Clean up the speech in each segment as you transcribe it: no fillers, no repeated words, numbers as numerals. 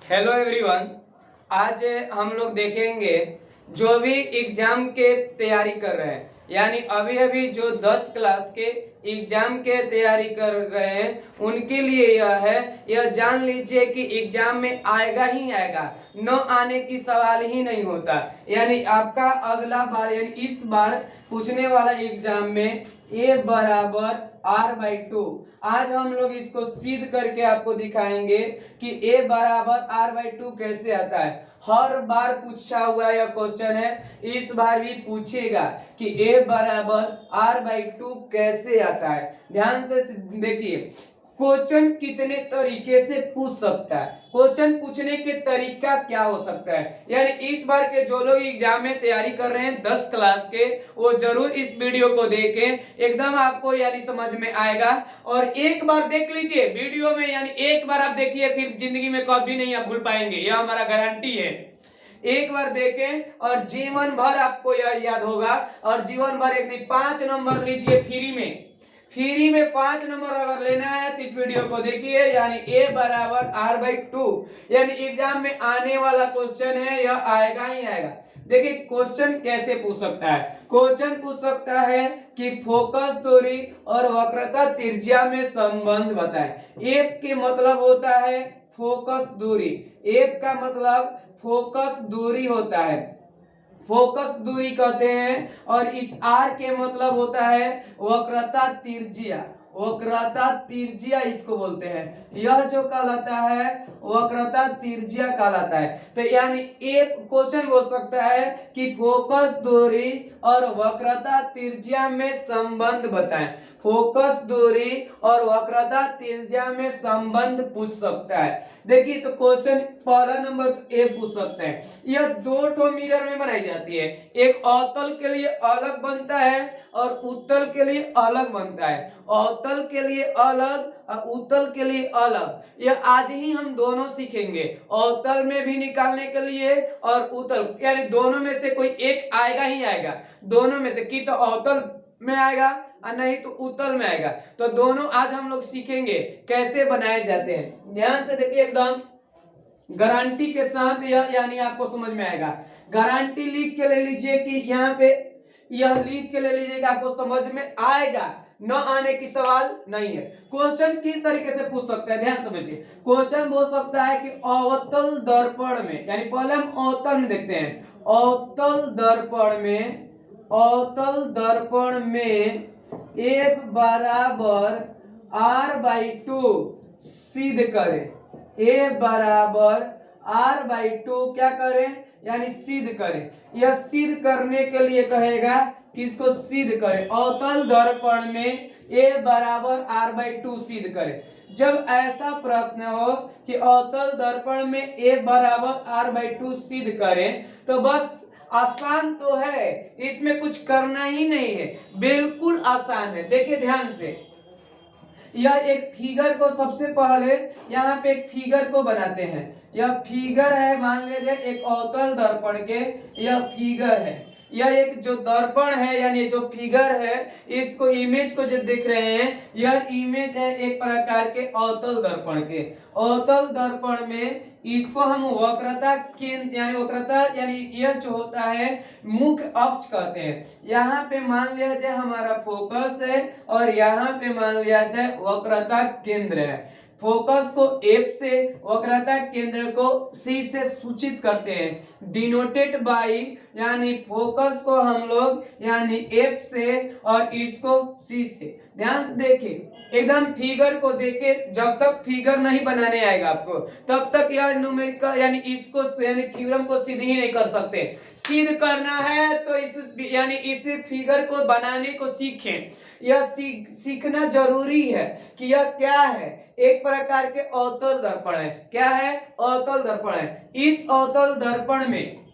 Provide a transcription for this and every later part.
Hello everyone. आज हम लोग देखेंगे जो भी एग्जाम के तैयारी कर रहे हैं, यानी अभी अभी जो 10 क्लास के एग्जाम के तैयारी कर रहे हैं उनके लिए यह है। यह जान लीजिए कि एग्जाम में आएगा ही आएगा, न आने की सवाल ही नहीं होता। यानी आपका अगला बार यानी इस बार पूछने वाला एग्जाम में a बराबर r/2। आज हम लोग इसको सिद्ध करके आपको दिखाएंगे कि a बराबर r/2 कैसे आता है। हर बार पूछा हुआ यह क्वेश्चन है, इस बार भी पूछेगा कि a बराबर r/2 कैसे आता है। ध्यान से देखिए, क्वेश्चन कितने तरीके से पूछ सकता है, क्वेश्चन पूछने के तरीका क्या हो सकता है। यानी इस बार के जो लोग एग्जाम में तैयारी कर रहे हैं 10 क्लास के, वो जरूर इस वीडियो को देखें, एकदम आपको यानी समझ में आएगा। और एक बार देख लीजिए वीडियो में, यानी एक बार आप देखिए फिर जिंदगी में कभी नहीं आप भूल पाएंगे, यह हमारा गारंटी है। एक बार देखें और जीवन भर आपको यह याद होगा। और जीवन भर एक दिन 5 नंबर लीजिए फ्री में 5 नंबर अगर लेना है तो इस वीडियो को देखिए। यानी a बराबर r/2 यानी एग्जाम में आने वाला क्वेश्चन है, यह आएगा ही आएगा। देखिए क्वेश्चन कैसे पूछ सकता है। क्वेश्चन पूछ सकता है कि फोकस दूरी और वक्रता त्रिज्या में संबंध बताएं। एक के मतलब होता है फोकस दूरी, एक का मतलब फोकस दूरी होता है, फोकस दूरी कहते हैं। और इस r के मतलब होता है वक्रता त्रिज्या, वक्रता त्रिज्या इसको बोलते हैं। यह जो कहलाता है वक्रता त्रिज्या कहलाता है। तो यानी एक क्वेश्चन बोल सकता है कि फोकस दूरी और वक्रता त्रिज्या में संबंध बताएं। फोकस दूरी और वक्रता त्रिज्या में संबंध पूछ सकता है। देखिए तो क्वेश्चन पहला नंबर ए पूछ सकते हैं। यह 2 मिरर में बनाई जाती है, एक अवतल के लिए अलग बनता है और उत्तल के लिए अलग बनता है। अवतल के लिए अलग और उत्तल के लिए अलग, यह आज ही हम दोनों सीखेंगे। अवतल में भी निकालने के लिए और उत्तल, यानी दोनों में से कोई एक आएगा ही आएगा। दोनों में से की तो अवतल में आएगा और नहीं तो उत्तल में आएगा। तो दोनों आज हम लोग सीखेंगे कैसे बनाए जाते हैं। ध्यान से देखिए, एकदम गारंटी के साथ यानी आपको समझ में आएगा। गारंटी लिख के ले लीजिए कि यहाँ पे यह लिख के ले लीजिए कि आपको समझ में आएगा, न आने की सवाल नहीं है। क्वेश्चन किस तरीके से पूछ सकते हैं, ध्यान समझिए। क्वेश्चन बोल सकता है कि अवतल दर्पण में, यानी पहले हम अवतल में देखते हैं। अवतल दर्पण में एक बराबर r/2 सिद्ध करें। a बराबर r/2 क्या करें, यानी सिद्ध करें। यह सिद्ध करने के लिए कहेगा कि इसको सिद्ध करें। अवतल दर्पण में a बराबर r/2 सिद्ध करें। जब ऐसा प्रश्न हो कि अवतल दर्पण में a बराबर r/2 सिद्ध करें, तो बस आसान तो है, इसमें कुछ करना ही नहीं है, बिल्कुल आसान है। देखिए ध्यान से, यह एक फिगर को सबसे पहले यहाँ पे एक फिगर को बनाते हैं। यह फिगर है, मान लीजिए एक अवतल दर्पण के यह फिगर है। यह एक जो दर्पण है यानी जो फिगर है, इसको इमेज को जो देख रहे हैं, यह इमेज है एक प्रकार के अवतल दर्पण के। अवतल दर्पण में इसको हम वक्रता केंद्र यानी यह जो होता है मुख्य अक्ष कहते हैं। यहाँ पे मान लिया जाए हमारा फोकस है और यहाँ पे मान लिया जाए वक्रता केंद्र है। फोकस को F से, वक्रता केंद्र को C से सूचित करते हैं, डिनोटेड बाई। यानी फोकस को हम लोग यानी F से और इसको C से। ध्यान से देखिए, एकदम फिगर को देखे, जब तक फिगर नहीं बनाने आएगा आपको तब तक यह न्यूमेरिकल यानी इसको यानी थ्योरम को सिद्ध ही नहीं कर सकते। सिद्ध करना है तो इस फिगर को बनाने को सीखें। यह सीखना जरूरी है कि यह क्या है, एक प्रकार के अवतल दर्पण है। क्या है, अवतल दर्पण है। इस अवतल दर्पण में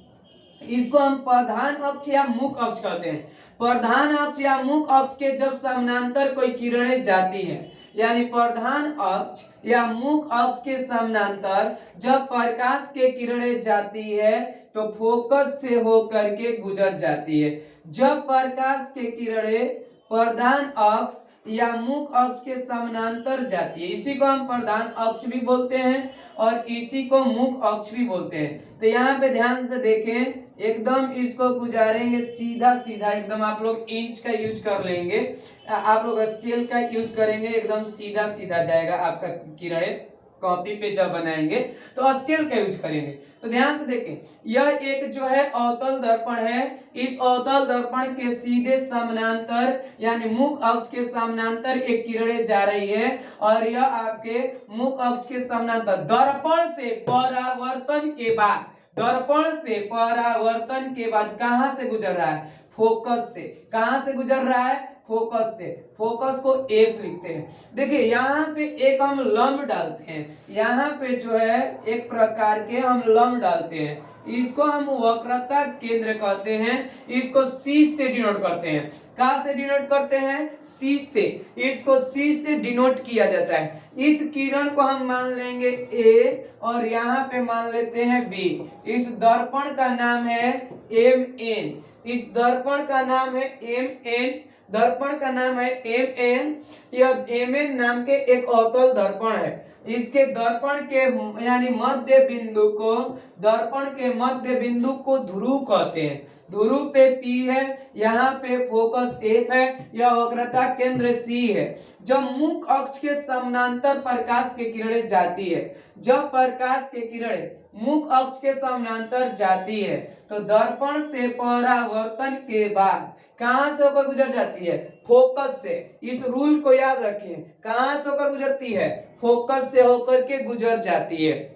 इसको हम प्रधान अक्ष या मुख्य अक्ष कहते हैं। प्रधान अक्ष या मुख्य अक्ष के जब समानांतर कोई किरणें जाती हैं, यानी प्रधान अक्ष या मुख्य अक्ष के समानांतर जब प्रकाश के किरणें जाती है तो फोकस से होकर के गुजर जाती है। जब प्रकाश के किरणें प्रधान अक्ष या मुख अक्ष के समानांतर जाती है। इसी को हम प्रधान अक्ष भी बोलते हैं और इसी को मुख अक्ष भी बोलते हैं। तो यहाँ पे ध्यान से देखें, एकदम इसको गुजारेंगे सीधा सीधा, एकदम आप लोग इंच का यूज कर लेंगे, आप लोग स्केल का यूज करेंगे, एकदम सीधा सीधा जाएगा आपका किरणें। कॉपी पे जब बनाएंगे तो स्केल का यूज करेंगे। तो ध्यान से देखें, यह एक जो है अवतल दर्पण है। इस अवतल दर्पण के सीधे समानांतर यानी मुख अक्ष के समानांतर एक किरणें जा रही है और यह आपके मुख अक्ष के समानांतर दर्पण से परावर्तन के बाद, दर्पण से परावर्तन के बाद कहां से गुजर रहा है? फोकस से। कहां से गुजर रहा है? फोकस से। फोकस को एफ लिखते हैं। देखिए यहाँ पे एक हम लंब डालते हैं, यहाँ पे जो है एक प्रकार के हम लंब डालते हैं, इसको हम वक्रता केंद्र कहते हैं। इसको सी से डिनोट करते हैं। कहां से डिनोट करते हैं? सी से। इसको सी से डिनोट किया जाता है। इस किरण को हम मान लेंगे ए और यहाँ पे मान लेते हैं बी। इस दर्पण का नाम है एम एन। इस दर्पण का नाम है एम एन। दर्पण का नाम है एम एन। यह एम एन नाम के एक अवतल दर्पण है। इसके दर्पण के यानी मध्य बिंदु को, दर्पण के मध्य बिंदु को ध्रुव कहते हैं। ध्रुव पे P है, यहाँ पे फोकस F है, यह वक्रता केंद्र C है। जब मुख अक्ष के समानांतर प्रकाश की किरणें जाती है, जब प्रकाश की किरणें मुख अक्ष के समानांतर जाती है तो दर्पण से परावर्तन के बाद कहां से होकर गुजर जाती है? फोकस से। इस रूल को याद रखें, कहां से होकर गुजरती है? फोकस से होकर के गुजर जाती है।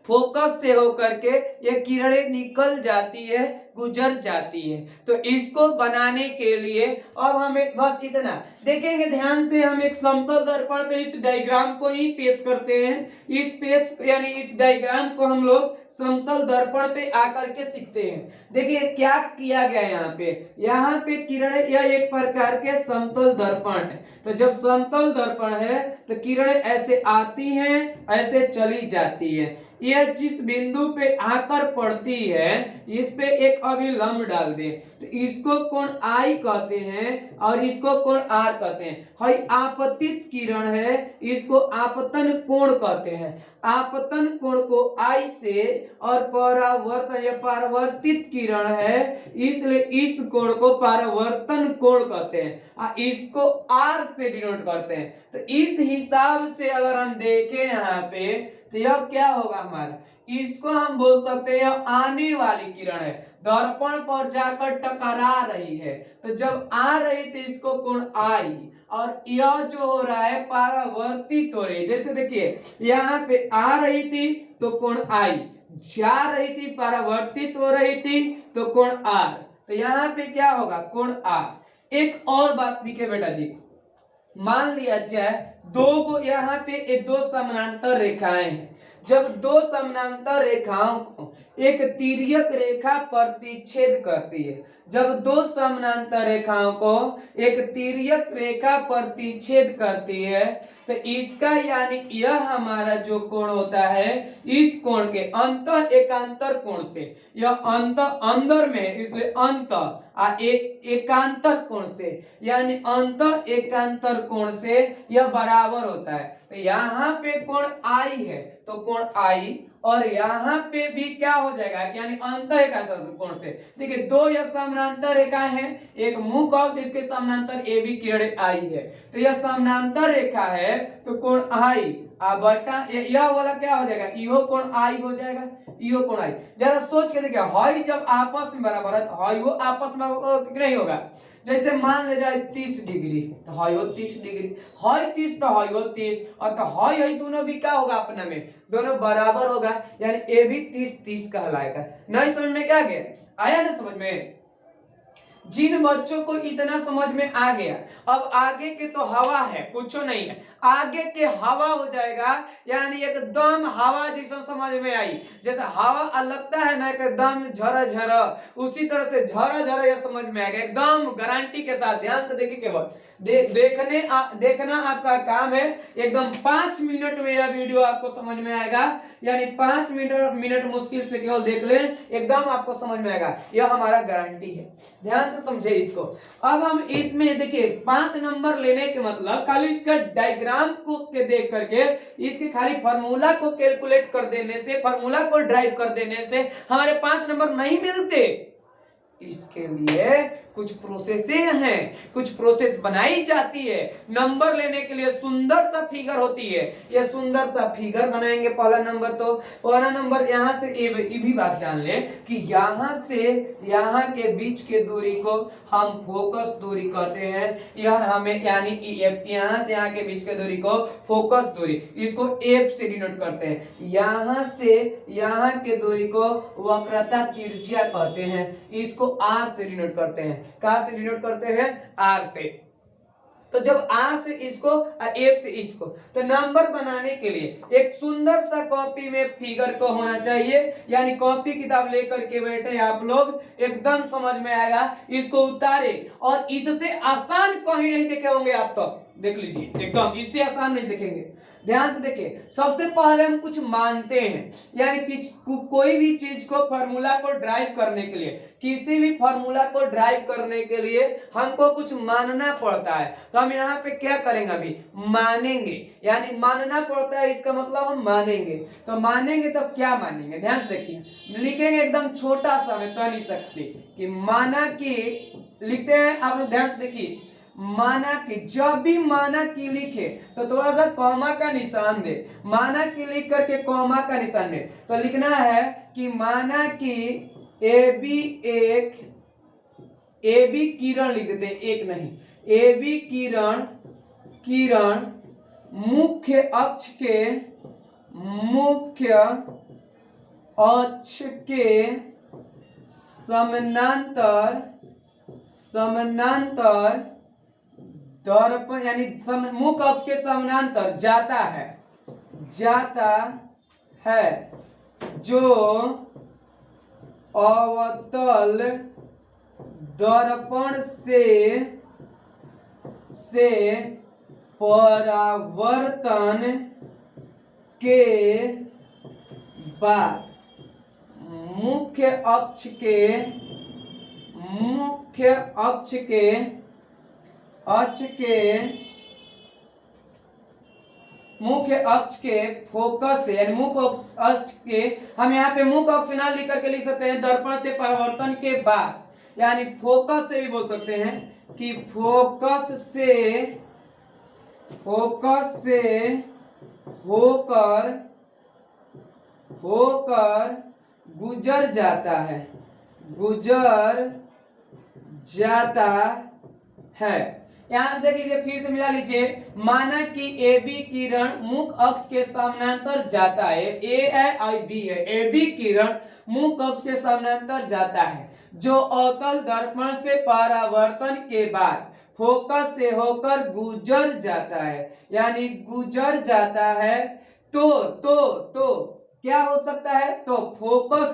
फोकस से होकर के ये किरणें निकल जाती है, गुजर जाती है। तो इसको बनाने के लिए अब हमें बस इतना देखेंगे ध्यान से। हम एक समतल दर्पण पे इस डायग्राम को ही पेश करते हैं। इस पेश यानी इस डायग्राम को हम लोग समतल दर्पण पे आकर के सीखते हैं। देखिए क्या किया गया यहाँ पे किरणें, यह एक प्रकार के समतल दर्पण है। तो जब समतल दर्पण है तो किरणें ऐसे आती हैं, ऐसे चली जाती है। यह जिस बिंदु पे आकर पड़ती है इस पे एक अभिलंब डाल दें तो इसको कोण आई कहते हैं और इसको कोण आर कहते हैं। हई आपतित किरण है, इसको आपतन कोण कहते हैं। आपतन कोण को आई से और परावर्तन या परावर्तित किरण है, इसलिए इस कोण को परावर्तन कोण कहते हैं। इसको आर से डिनोट करते हैं। तो इस हिसाब से अगर हम देखें यहाँ पे तो यह क्या होगा हमारा? इसको हम बोल सकते हैं यह आने वाली किरण है, दर्पण पर जाकर टकरा रही है। तो जब आ रही थी इसको कोण आई और यह जो हो रहा है परावर्तित हो रही है। जैसे देखिए यहाँ पे आ रही थी तो कोण आई, जा रही थी परावर्तित हो रही थी तो कोण आर। तो यहाँ पे क्या होगा? कोण आर। एक और बात सीखे बेटा जी, मान लिया जाए दो को यहाँ पे दो समानांतर रेखाएं हैं। जब दो समानांतर रेखाओं को एक तिर्यक रेखा प्रतिच्छेद करती है, जब दो समानांतर रेखाओं को एक तिर्यक रेखा प्रतिच्छेद करती है तो इसका यानी यह हमारा जो कोण होता है इस कोण के अंत एकांतर कोण से, यह अंत अंदर में इसलिए अंत एकांतर कोण से यानी अंत एकांतर कोण से यह बराबर होता है। तो यहाँ पे कोण आई है तो कोण आई और यहाँ पे भी क्या हो जाएगा यानी अंत एकांतर कोण से। देखिए दो यह समानांतर रेखाएं हैं, एक मुख अक्ष इसके समानांतर ए बी किरणें आई है। तो यह समानांतर रेखा है तो कोण आई बटा यह वाला क्या हो जाएगा? इहो कोण आई हो जाएगा, इहो कोण आई। जरा सोच के देखिए हई जब आपस में बराबर है तो हई वो आपस में कितना ही होगा। जैसे मान ले जाए 30 डिग्री तो हई हो 30 डिग्री, हई 30 तो हई हो 30 और तो हई दोनों भी क्या होगा? अपना में दोनों बराबर होगा यानी ए भी 30 कहलाएगा। नहीं समझ में क्या गया? आया ना समझ में? जिन बच्चों को इतना समझ में आ गया, अब आगे के तो हवा है, कुछ नहीं है। आगे के हवा हो जाएगा, यानी एकदम हवा जैसा समझ में आई, जैसे हवा लगता है ना एकदम झरा झरा, उसी तरह से झरा झरा यह समझ में आएगा एकदम गारंटी के साथ। ध्यान से देखिए, केवल देखना आपका काम है। एकदम 5 मिनट में यह वीडियो आपको समझ में आएगा, यानी 5 मिनट मुश्किल से केवल देख लें, एकदम आपको समझ में आएगा, यह हमारा गारंटी है। ध्यान से समझे इसको। अब हम इसमें देखिए 5 नंबर लेने के मतलब खाली इसका डायग्राम को के देख करके, इसके खाली फार्मूला को कैलकुलेट कर देने से, फार्मूला को ड्राइव कर देने से हमारे 5 नंबर नहीं मिलते। इसके लिए कुछ प्रोसेसें हैं, कुछ प्रोसेस बनाई जाती है। नंबर लेने के लिए सुंदर सा फिगर होती है, ये सुंदर सा फिगर बनाएंगे। पहला नंबर यहाँ से ये भी बात जान ले कि यहाँ से यहाँ के बीच के दूरी को हम फोकस दूरी कहते हैं। यह हमें यानी यहाँ से यहाँ के बीच के दूरी को फोकस दूरी, इसको एफ से डिनोट करते हैं। यहाँ से यहाँ के दूरी को वक्रता तिरछिया कहते हैं, इसको आर से डिनोट करते हैं। कहां से डिनोट करते हैं? आर से। तो जब आर से इसको एफ से इसको, तो नंबर बनाने के लिए एक सुंदर सा कॉपी में फिगर को होना चाहिए, यानी कॉपी किताब लेकर के बैठे आप लोग, एकदम समझ में आएगा। इसको उतारे और इससे आसान कहीं नहीं देखे होंगे आप, तो देख लीजिए एकदम इससे आसान नहीं देखेंगे। ध्यान से देखिए, सबसे पहले हम कुछ मानते हैं, यानी कि कोई भी चीज को फार्मूला को ड्राइव करने के लिए, किसी भी फार्मूला को ड्राइव करने के लिए हमको कुछ मानना पड़ता है। तो हम यहाँ पे क्या करेंगे? अभी मानेंगे, यानी मानना पड़ता है, इसका मतलब हम मानेंगे। तो मानेंगे तो क्या मानेंगे? ध्यान से देखिए, लिखेंगे एकदम छोटा सा में तो नहीं सकते कि माना कि लिखते हैं आप लोग। ध्यान से देखिए, माना कि, जब भी माना कि लिखे तो थोड़ा सा कॉमा का निशान दे। माना कि लिख करके कॉमा का निशान दे, तो लिखना है कि माना कि ए बी किरण लिख देते हैं, एक नहीं, ए बी किरण मुख्य अक्ष के समानांतर दर्पण, यानी मुख्य अक्ष के समानांतर जाता है, जो अवतल दर्पण से परावर्तन के बाद मुख्य अक्ष के फोकस से, यानी मुख्य अक्ष के, हम यहाँ पे मुख्य अक्ष ना लिख करके लिख सकते हैं दर्पण से परावर्तन के बाद, यानी फोकस से भी बोल सकते हैं कि फोकस से होकर गुजर जाता है। यहाँ देख लीजिए, फिर से मिला लीजिए, माना कि ए बी किरण मुख्य अक्ष के समानांतर जाता है, ए है और बी है, ए बी किरण मुख्य अक्ष के समानांतर जाता है, जो अवतल दर्पण से परावर्तन के बाद फोकस से होकर गुजर जाता है, यानी गुजर जाता है। तो क्या हो सकता है? तो फोकस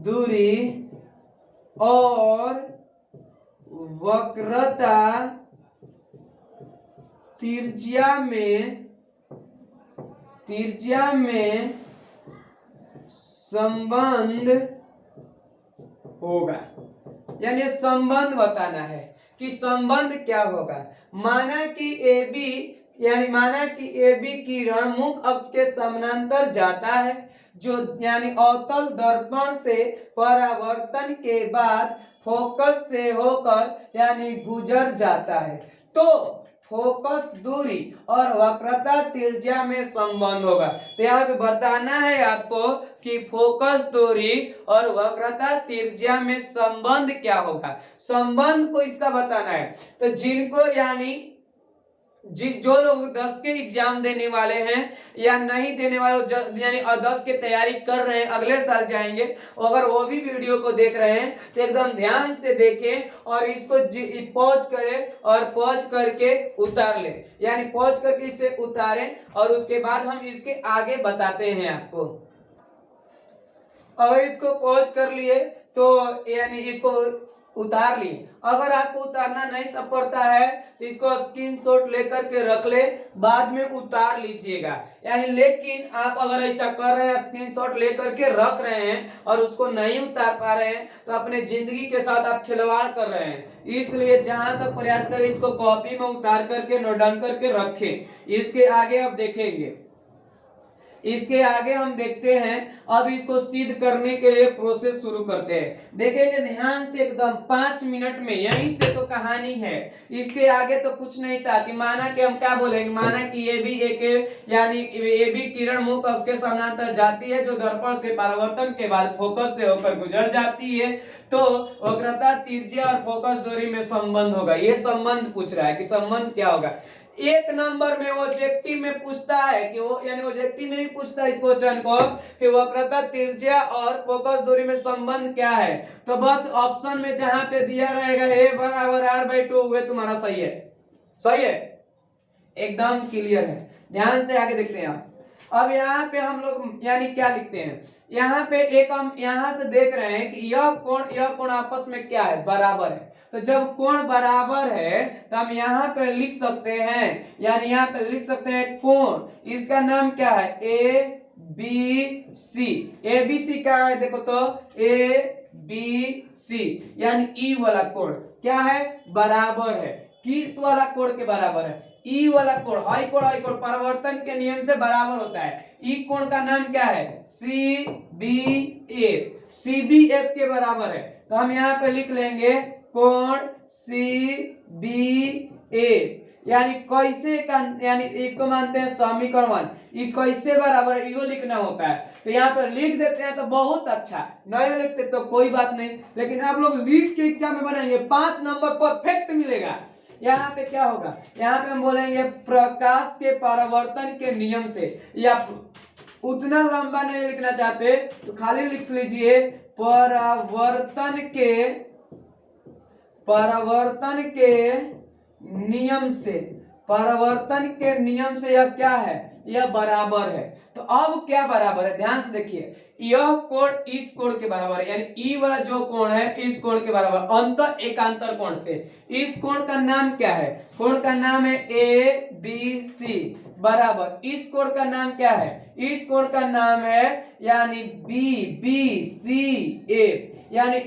दूरी और वक्रता तिर्ज्या में संबंध होगा, यानी संबंध बताना है कि संबंध क्या होगा। माना कि ए बी किरण मुख्य अक्ष के समानांतर जाता है, जो यानी अवतल दर्पण से परावर्तन के बाद फोकस से होकर यानी गुजर जाता है, तो फोकस दूरी और वक्रता त्रिज्या में संबंध होगा। तो यहाँ पे बताना है आपको कि फोकस दूरी और वक्रता त्रिज्या में संबंध क्या होगा, संबंध को इसका बताना है। तो जिनको यानी जो लोग 10 के एग्जाम देने वाले हैं या नहीं देने वाले यानी 10 की तैयारी कर रहे हैं, अगले साल जाएंगे, अगर वो भी वीडियो को देख रहे हैं तो एकदम ध्यान से देखें और इसको पॉज करें और पॉज करके उतार लें, यानी पॉज करके इसे उतारें और उसके बाद हम इसके आगे बताते हैं आपको। अगर इसको पॉज कर लिए तो यानी इसको उतार लिए, अगर आपको उतारना नहीं सब पड़ता है तो इसको स्क्रीनशॉट लेकर के रख ले, बाद में उतार लीजिएगा। यानी लेकिन आप अगर ऐसा कर रहे हैं, स्क्रीनशॉट लेकर के रख रहे हैं और उसको नहीं उतार पा रहे हैं तो अपने जिंदगी के साथ आप खिलवाड़ कर रहे हैं। इसलिए जहां तक प्रयास करें इसको कॉपी में उतार करके नोट डाउन करके रखें। इसके आगे आप देखेंगे, इसके आगे हम देखते हैं। अब इसको सिद्ध करने के लिए प्रोसेस शुरू करते हैं, देखेंगे ध्यान से एकदम 5 मिनट में, यहीं से तो कहानी है। इसके आगे तो कुछ नहीं था कि माना कि हम क्या बोलेंगे, माना कि ये भी एक यानी ये भी किरण मुख अक्ष के समानांतर जाती है जो दर्पण से परावर्तन के बाद फोकस से होकर गुजर जाती है, तो वक्रता, त्रिज्या और फोकस दूरी में संबंध होगा। ये संबंध पूछ रहा है कि संबंध क्या होगा। 1 नंबर में ऑब्जेक्टिव में पूछता है कि वो यानी ऑब्जेक्टिव में भी पूछता है इस क्वेश्चन को कि वक्रता, त्रिज्या और फोकस दूरी में संबंध क्या है, तो बस ऑप्शन में जहां पे दिया रहेगा a बराबर r/2 वे तुम्हारा सही है। सही है, एकदम क्लियर है। ध्यान से आगे देखते हैं आप। अब यहाँ पे हम लोग यानी क्या लिखते हैं, यहाँ पे एक हम यहाँ से देख रहे हैं कि यह कोण आपस में क्या है, बराबर है। तो जब कोण बराबर है तो हम यहाँ पे लिख सकते हैं, यानी यहाँ पे लिख सकते हैं कोण, इसका नाम क्या है, A B C. A B C क्या है, देखो तो ए बी सी यानी ई वाला कोण क्या है, बराबर है। किस वाला कोण के बराबर है, ई वाला कोण, हाई कोण परावर्तन के नियम से बराबर होता है। ई कोण का नाम क्या है, C B F, C B F के बराबर है। तो हम यहाँ पे लिख लेंगे कोण सी बी एफ, यानी कैसे का, यानी इसको मानते हैं समीकरण 1, ये कैसे बराबर है, यो लिखना होता है। तो यहाँ पर लिख देते हैं तो बहुत अच्छा, नहीं लिखते तो कोई बात नहीं, लेकिन आप लोग लिख के एग्जाम में बनाएंगे 5 नंबर परफेक्ट मिलेगा। यहाँ पे क्या होगा, यहाँ पे हम बोलेंगे प्रकाश के परावर्तन के नियम से, या उतना लंबा नहीं लिखना चाहते तो खाली लिख लीजिए परावर्तन के नियम से, परावर्तन के नियम से यह क्या है, यह बराबर है। तो अब क्या बराबर है, ध्यान से देखिए, यह कोण इस कोण के बराबर है, यानी ई वाला जो कोण है इस कोण के बराबर अंत एकांतर कोण से। इस कोण का नाम क्या है, कोण का नाम है ए बी सी बराबर, इस कोण का नाम क्या है, इस कोण का नाम है यानी बी बी सी ए, यानी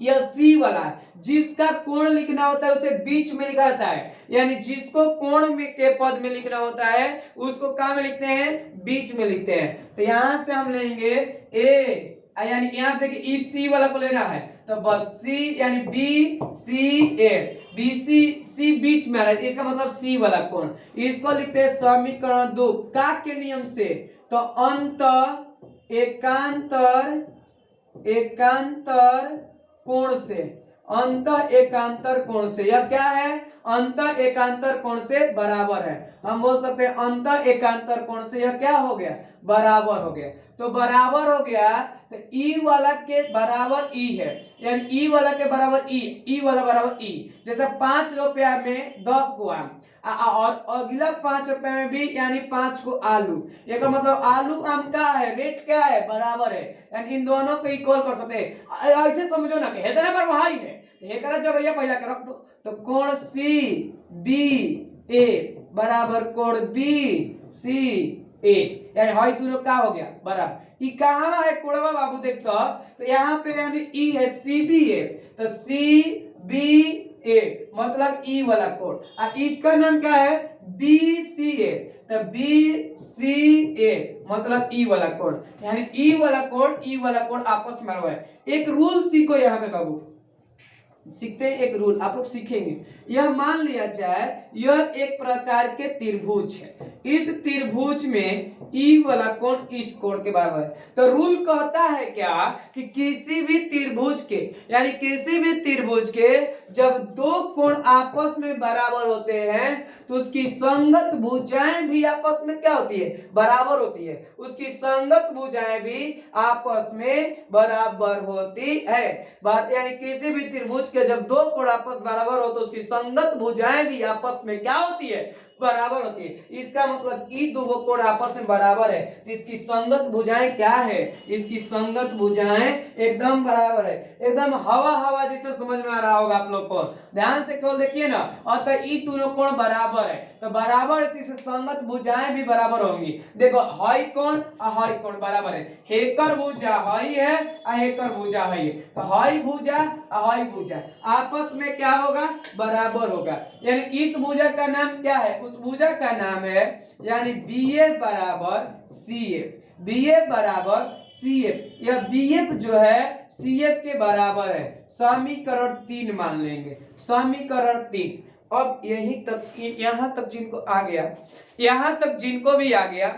यह सी वाला है। जिसका कोण लिखना होता है उसे बीच में लिखा जाता है, यानी जिसको कोण में के पद में लिखना होता है उसको कहाँ में लिखते हैं, बीच में लिखते हैं। तो यहां से हम लेंगे ए, यानी यहाँ देखिए इस सी वाला को लेना है तो बस सी यानी बी सी ए, बी सी बीच में आ रहा है, इसका मतलब सी वाला कोण। इसको लिखते हैं समीकरण 2 का के नियम से, तो अंत एकांतर कोण से, अंत एकांतर कोण से, यह क्या है, अंत एकांतर कोण से बराबर है। हम बोल सकते हैं अंत एकांतर कोण से यह क्या हो गया, बराबर हो गया। तो बराबर हो गया तो ई वाला के बराबर ई है, यानी ई वाला के बराबर ई वाला बराबर ई। जैसे 5 रुपया में 10 को आम, और अगला 5 रुपए में भी यानी 5 को आलू, ये का मतलब आलू आम का है, रेट क्या है, बराबर है, यानी इन दोनों को इक्वल कर सकते हैं। ऐसे समझो ना कि है ना पर वही है, एकरा जगह पहला के रख दो, तो कोण सी बी ए बराबर कोण बी सी ए, यानी हाई दोनों का हो गया बराबर। ई कहां है कोणवा बाबू, देख तो यहाँ पे यानी ई है सी बी ए, तो सी बी ए मतलब ई वाला कोण, और इसका नाम क्या है, बी सी ए, तो बी सी ए मतलब ई वाला कोण, यानी ई वाला कोण आपस में है। एक रूल सीखो यहाँ पे बाबू, सीखते हैं एक रूल आप लोग सीखेंगे। यह मान लिया जाए यह एक प्रकार के त्रिभुज है, इस त्रिभुज में ई वाला कोण इस कोण के बराबर है। तो रूल कहता है क्या कि किसी भी त्रिभुज के यानी किसी भी त्रिभुज के जब दो कोण आपस में बराबर होते हैं तो उसकी संगत भुजाएं भी आपस में क्या होती है, बराबर होती है। उसकी संगत भुजाएं भी आपस में बराबर होती है। यानी किसी भी त्रिभुज के जब दो कोण आपस बराबर हो तो उसकी संगत भुजाएं भी आपस में क्या होती है, बराबर होती है। इसका मतलब ई दो कोण आपस में बराबर है तो इसकी संगत भुजाएं क्या है, इसकी संगत भुजाएं एकदम बराबर है। एकदम हवा हवा जैसे समझ में आ रहा होगा आप लोग को, ध्यान से केवल देखिए ना। अतः ई दोनों कोण बराबर है तो बराबर है तो इससे संगत भुजाएं भी बराबर होंगी। देखो हाई कोण और हाई कोण बराबर है, हेकर भुजा हाई है और हेकर भुजा हाई है, तो हाई भुजा और हाई भुजा आपस में क्या होगा, बराबर होगा। यानी इस भुजा का नाम क्या है, उस भुजा का नाम है यानी BF बराबर CF, BF बराबर CF। यह BF जो है CF के बराबर है। समीकरण 3 मान लेंगे, समीकरण 3। अब यहीं तक यहां तक जिनको आ गया, यहां तक जिनको भी आ गया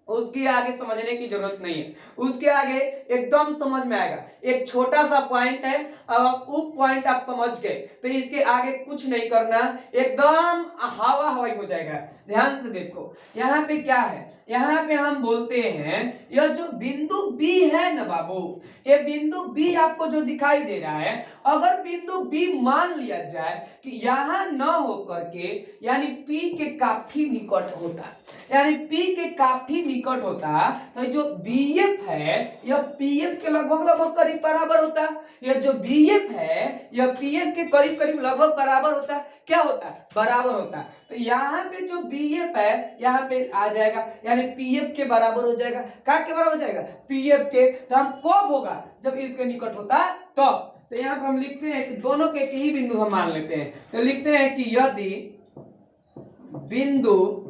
उसके आगे समझने की जरूरत नहीं है, उसके आगे एकदम समझ में आएगा। एक छोटा सा पॉइंट है, अगर वो पॉइंट आप समझ गए तो इसके आगे कुछ नहीं करना, एकदम हवा हवाई हो जाएगा। ध्यान से देखो यहाँ पे क्या है, यहाँ पे हम बोलते हैं यह जो बिंदु B है ना बाबू, ये बिंदु B आपको जो दिखाई दे रहा है, अगर बिंदु B मान लिया जाए कि यहाँ न होकर के यानी P के काफी निकट होता, यानी P के काफी निकट होता तो जो BF है यह PF के लगभग लगभग करीब बराबर होता। यह जो BF है यह PF के करीब करीब लगभग बराबर होता, क्या होता, बराबर होता। तो यहाँ पे जो BF है यहाँ पे आ जाएगा यानी PF के बराबर हो जाएगा। क्या के बराबर हो जाएगा, PF के। तो हम कब होगा, जब इसके निकट होता तो यहाँ पे हम लिखते हैं कि दोनों के एक ही बिंदु हम मान लेते हैं। तो लिखते हैं कि यदि बिंदु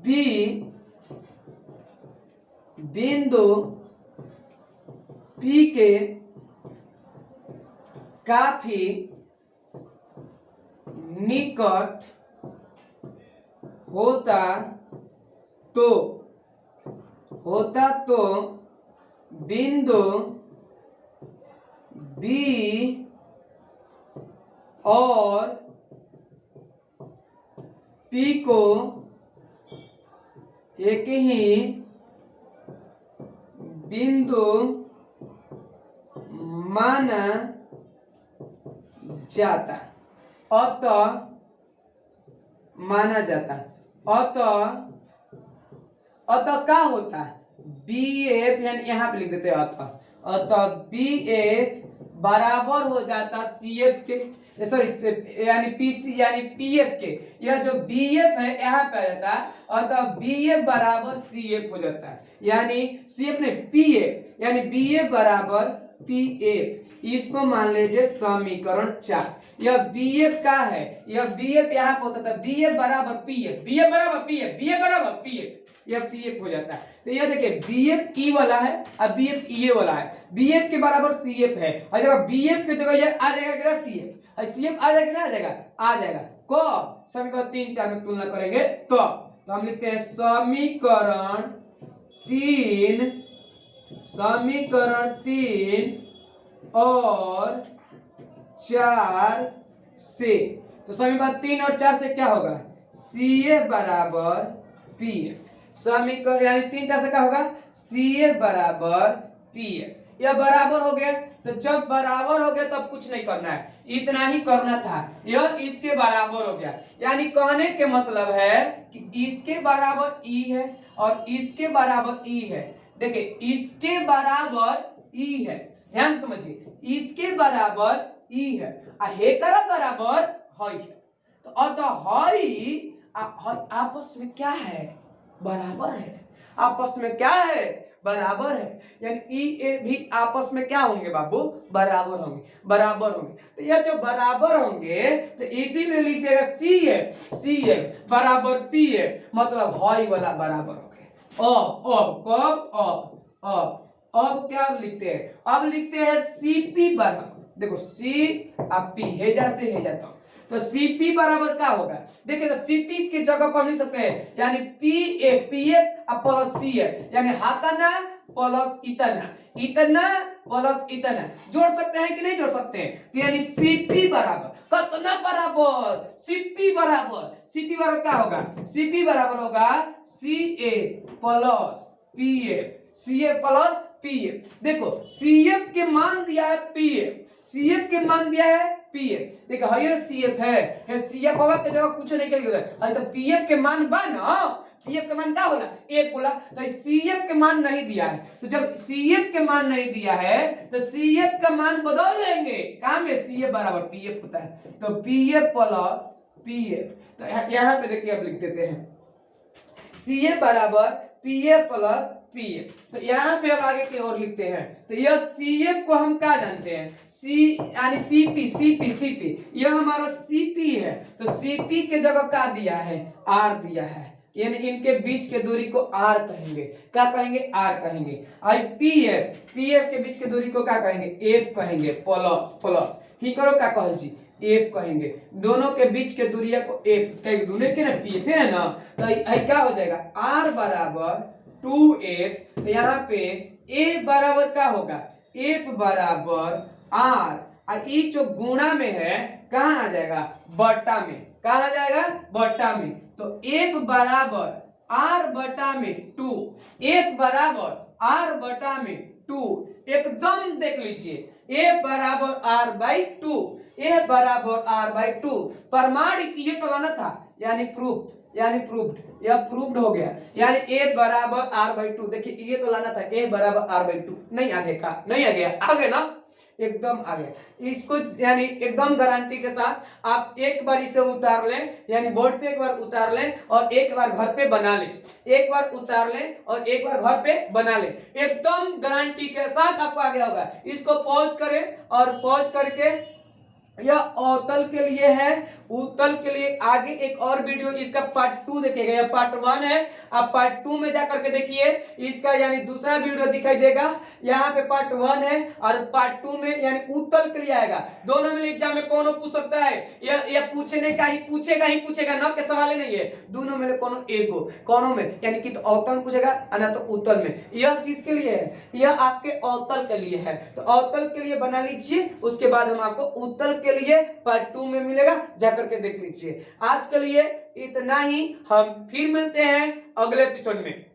B बिंदु P के काफी निकट होता तो बिंदु B और P को एक ही बिंदु माना जाता, अतः माना जाता। अतः क्या होता है, BF यानी यहाँ पे लिख देते हैं अतः BF बराबर हो जाता CF के, सॉरी यानी PC यानी PF के। यह जो BF है यहाँ पे आ जाता है, अतः BF बराबर CF हो जाता है। यानी CF ने PF यानी BF बराबर PF। इसको मान लीजिए समीकरण 4। यह BF का है, यह BF यहाँ पे होता था BF बराबर PF, BF बराबर PF, BF बराबर PF, यह PF हो जाता है। तो यह देखिए BF E वाला है और BF E वाला है, BF के बराबर CF है और जगह BF की जगह यह आ जाएगा क्या, CF, और CF आ जाएगा ना, आ जाएगा कब, समीकरण 3 4 में तुलना करेंगे तो हम लिखते हैं समीकरण 3 और 4 से। तो समीकरण 3 और 4 से क्या होगा, CF बराबर PF। समीकरण यानी 3 4 से क्या होगा, CF बराबर PF। यह बराबर हो गया, तो जब बराबर हो गया तब कुछ नहीं करना है, इतना ही करना था। यह इसके बराबर हो गया, यानी कहने के मतलब है कि इसके बराबर E है और इसके बराबर E है। देखिए इसके बराबर E है, ध्यान से समझिए, इसके बराबर E है और हेकरा बराबर हाई है। तो अतः हाई आपस में क्या है, बराबर है, आपस में क्या है, बराबर है। यानी ई ए भी आपस में क्या होंगे बाबू, बराबर होंगे। तो यह जो बराबर होंगे तो इसीलिए लिख देगा CF बराबर PF, मतलब हाई वाला बराबर हो गया। अब कब, अब अब क्या लिखते हैं, अब लिखते हैं Cp बराबर, देखो C और P हेजा से हेजा तक, तो Cp बराबर क्या होगा, देखिए तो Cp की जगह पर हम लिख सकते हैं यानी Pf प्लस Cf, यानी हाथाना प्लस इतना, इतना प्लस इतना, जोड़ सकते हैं कि नहीं जोड़ सकते हैं, तो यानी Cp बराबर कितना बराबर, Cp बराबर क्या होगा, Cp बराबर होगा Ca plus Pf, Ca plus Pf, देखो Cf के मान दिया है Pf, Cf के मान दिया है Pf, देखो हायर Cf है Cf होगा के जगह कुछ नहीं करेगा, अरे तो Pf के मान बा ना, Pf के मान क्या होला 1 होला, तो Cf के मान नहीं दिया है, तो जब Cf के मान नहीं दिया है तो Cf का मान बदल देंगे, काम है Cf बराबर Pf होता है, तो Pf प्लस Pf, तो यहाँ पे देखिए आप लिख देते हैं Cf बराबर Pf प्लस Pf, तो यहाँ पे अब आगे की ओर लिखते हैं, तो यह Cf को हम क्या जानते हैं, C यानी Cp, यह हमारा Cp है, तो Cp के जगह क्या दिया है, R दिया है, यानी इनके बीच के दूरी को R कहेंगे, क्या कहेंगे R कहेंगे, और Pf के बीच के दूरी को क्या कहेंगे F कहेंगे, प्लस ठीक करो क्या कहल जी F कहेंगे, दोनों के बीच के दूरिया को F कहेंगे, दोनों के ना Pf है ना, तो क्या हो जाएगा R बराबर 2F, तो यहाँ पे A बराबर क्या होगा F बराबर R, और ये जो गुणा में है कहाँ आ जाएगा बटा में, कहाँ आ जाएगा बटा में, तो F बराबर R बटा में 2, F बराबर R बटा में 2, एकदम देख लीजिए F बराबर R बाई 2, F बराबर R बाई 2, प्रमाणित ये तो लाना था यानी प्रूफ्ड, यह प्रूफ्ड हो गया, यानी A बराबर R बाई 2, देखिए ये तो लाना था A बराबर R बाई 2, नहीं आगे का नहीं आ गया, आगे ना एकदम आ गया, इसको यानी एकदम गारंटी के साथ आप एक बार इसे उतार लें, यानी बोर्ड से एक बार उतार लें और एक बार घर पे बना लें, एक बार उतार लें और एक बार घर पे बना लें, एकदम गारंटी के साथ आपको आ गया होगा। इसको पॉज करें और पॉज करके यह अवतल के लिए है, उत्तल के लिए आगे एक और वीडियो इसका पार्ट 2 देखिएगा, यह पार्ट 1 है, आप पार्ट 2 में जाकर के देखिए इसका यानी दूसरा वीडियो दिखाई देगा, यहाँ पे पार्ट 1 है और पार्ट 2 में यानी उत्तल के लिए आएगा, दोनों में एग्जाम में कौन पूछ सकता है, यह पूछने का ही पूछेगा न के सवाल नहीं है, दोनों में कोनो एगो कोनो में यानी कि तो अवतल पूछेगा ना तो उत्तल में, यह किसके लिए है, यह आपके अवतल के लिए है, तो अवतल के लिए बना लीजिए, उसके बाद हम आपको उत्तल के लिए पार्ट 2 में मिलेगा, जाकर के देख लीजिए। आज के लिए इतना ही, हम फिर मिलते हैं अगले एपिसोड में।